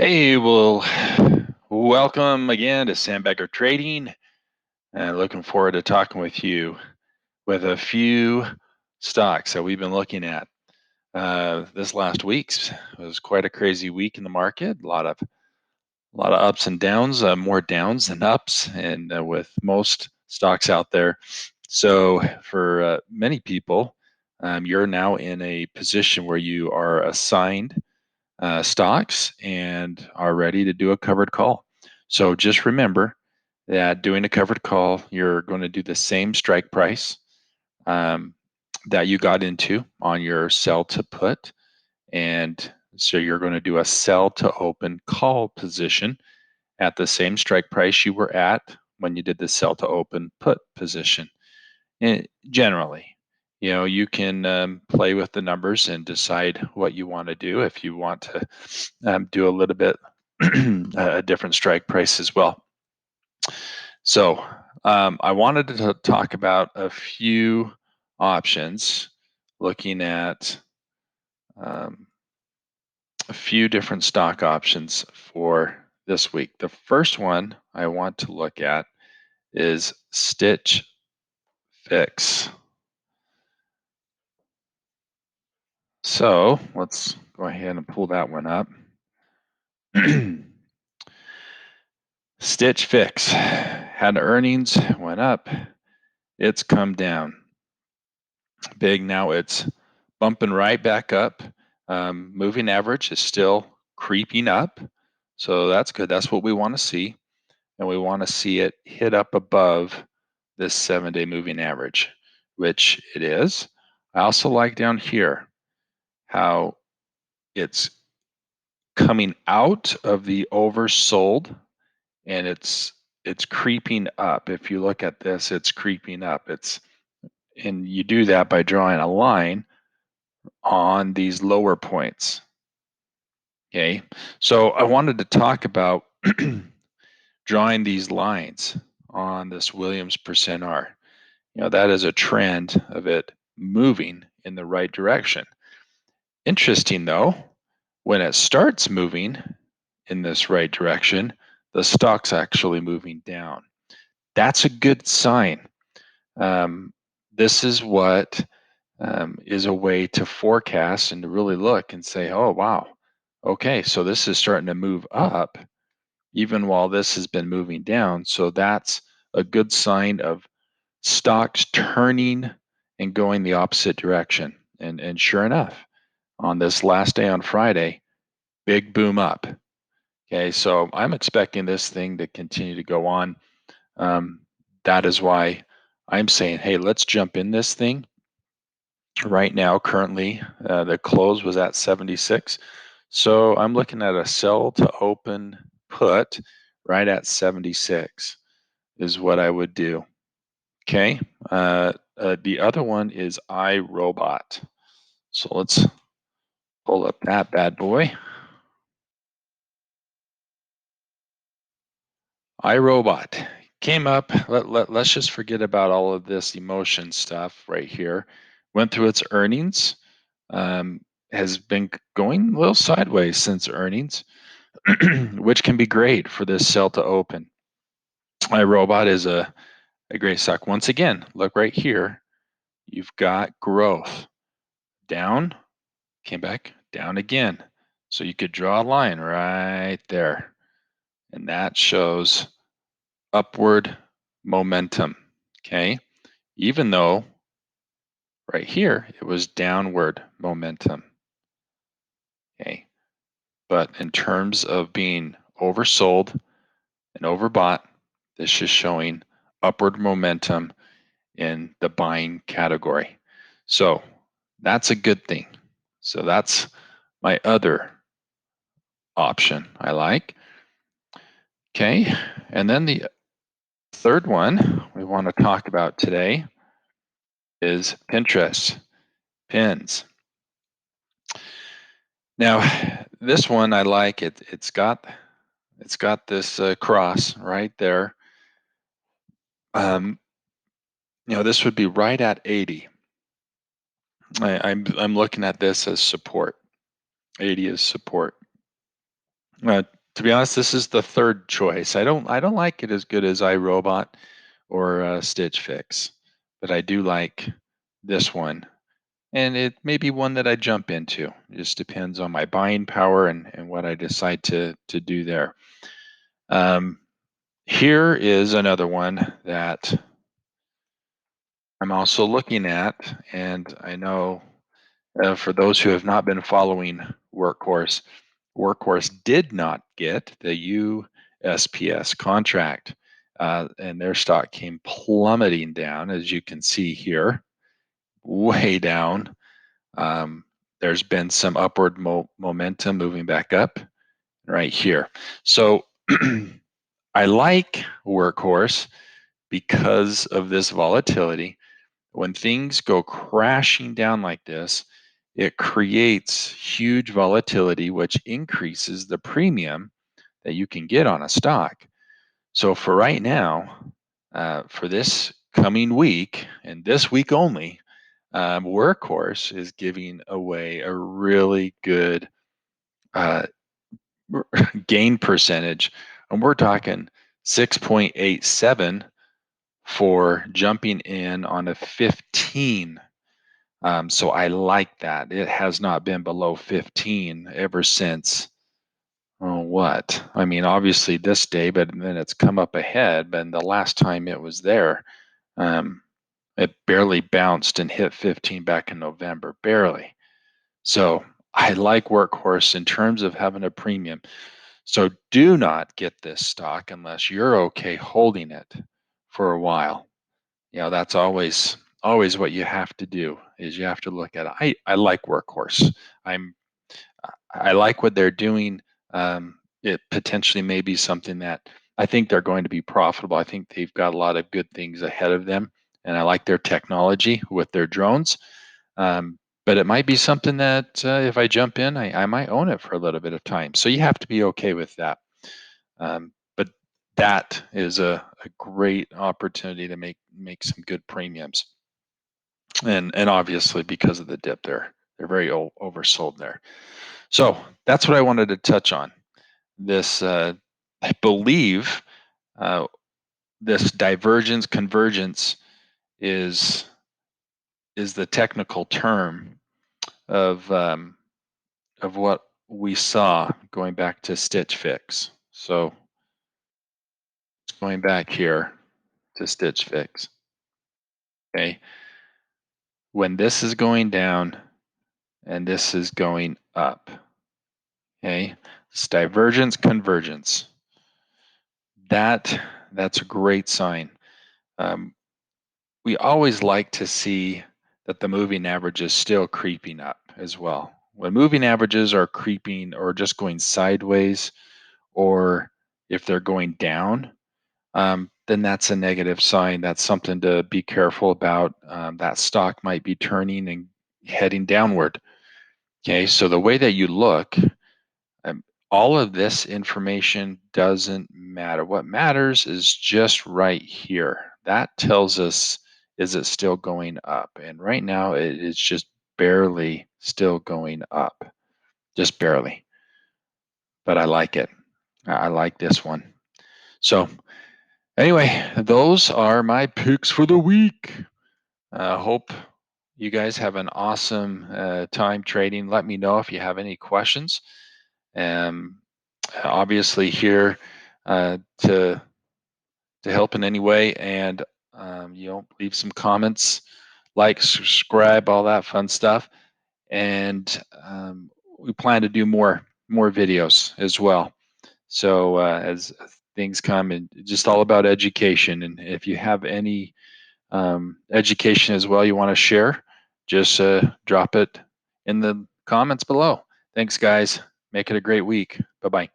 Hey, well, welcome again to Sandbagger Trading. Looking forward to talking with you with a few stocks that we've been looking at. This last week's was quite a crazy week in the market. A lot of ups and downs, more downs than ups, and with most stocks out there. So for many people, you're now in a position where you are assigned stocks and are ready to do a covered call. So just remember that doing a covered call, you're going to do the same strike price um, that you got into on your sell to put. And so you're going to do a sell to open call position at the same strike price you were at when you did the sell to open put position. Generally, you can play with the numbers and decide what you want to do. If you want to do a little bit a different strike price as well. So I wanted to talk about a few options, looking at um, a few different stock options for this week. The first one I want to look at is Stitch Fix. So let's go ahead and pull that one up. Stitch Fix had earnings, went up, it's come down big. Now it's bumping right back up. Moving average is still creeping up. So that's good. That's what we want to see. And we want to see it hit up above this 7-day moving average, which it is. I also like down here how it's coming out of the oversold and it's creeping up. If you look at this, it's creeping up. And you do that by drawing a line on these lower points. Okay, so I wanted to talk about drawing these lines on this Williams percent R. That is a trend of it moving in the right direction. Interesting though, when it starts moving in this right direction, the stock's actually moving down. That's a good sign. This is what is a way to forecast and to really look and say, oh, wow, okay, so this is starting to move up even while this has been moving down. So that's a good sign of stocks turning and going the opposite direction. And sure enough, on this last day on Friday, big boom up. Okay, so I'm expecting this thing to continue to go on. Um, that is why I'm saying, hey, let's jump in this thing right now. Currently, the close was at 76. So I'm looking at a sell to open put right at 76 is what I would do. Okay. The other one is iRobot. So let's pull up that bad boy. iRobot came up. Let's just forget about all of this emotion stuff right here. Went through its earnings. Um, has been going a little sideways since earnings, which can be great for this sell to open. iRobot is a great stock. Once again, look right here. You've got growth down, came back down again. So you could draw a line right there. And that shows upward momentum. Okay. Even though right here it was downward momentum. Okay. But in terms of being oversold and overbought, this is showing upward momentum in the buying category. So that's a good thing. So that's my other option I like. Okay. And then the third one we want to talk about today is Pinterest, pins. Now, this one I like it. It's got this cross right there. Um, this would be right at 80. I'm looking at this as support. 80 is support. Uh, to be honest, this is the third choice. I don't like it as good as iRobot or Stitch Fix, but I do like this one, and it may be one that I jump into. It just depends on my buying power and what I decide to do there. Um, Here is another one that I'm also looking at, and I know for those who have not been following Workhorse, Workhorse did not get the USPS contract, and their stock came plummeting down, as you can see here, way down. Um, there's been some upward momentum moving back up right here. So I like Workhorse because of this volatility. When things go crashing down like this, it creates huge volatility, which increases the premium that you can get on a stock. So for right now, for this coming week and this week only, Workhorse is giving away a really good uh, gain percentage, and we're talking 6.87 for jumping in on a 15. So I like that. It has not been below 15 ever since. Oh, what? I mean, obviously this day, but then it's come up ahead. But the last time it was there, um, it barely bounced and hit 15 back in November, barely. So I like Workhorse in terms of having a premium. So do not get this stock unless you're okay holding it for a while. That's always what you have to do is you have to look at it. I like Workhorse. I'm I like what they're doing. It potentially may be something that I think they're going to be profitable. I think they've got a lot of good things ahead of them, and I like their technology with their drones. Um, but it might be something that if I jump in, I might own it for a little bit of time. So you have to be okay with that. But that is a great opportunity to make some good premiums, and obviously because of the dip, they're very oversold there. So that's what I wanted to touch on. This I believe uh, this divergence convergence is is the technical term of what we saw going back to Stitch Fix. So going back here to Stitch Fix. Okay, when this is going down and this is going up. Okay, it's divergence convergence. That's a great sign. Um, we always like to see that the moving average is still creeping up as well. When moving averages are creeping or just going sideways, or if they're going down, then that's a negative sign. That's something to be careful about. That stock might be turning and heading downward. Okay, so the way that you look, um, all of this information doesn't matter. What matters is just right here. That tells us, is it still going up? And right now it is just barely still going up, just barely. But I like it. I like this one. So anyway, those are my picks for the week. Hope you guys have an awesome time trading. Let me know if you have any questions. Um, Obviously here to help in any way, and leave some comments, like, subscribe, all that fun stuff, and we plan to do more videos as well. So as things come, and just all about education, and if you have any education as well you want to share, just drop it in the comments below. Thanks, guys. Make it a great week. Bye bye.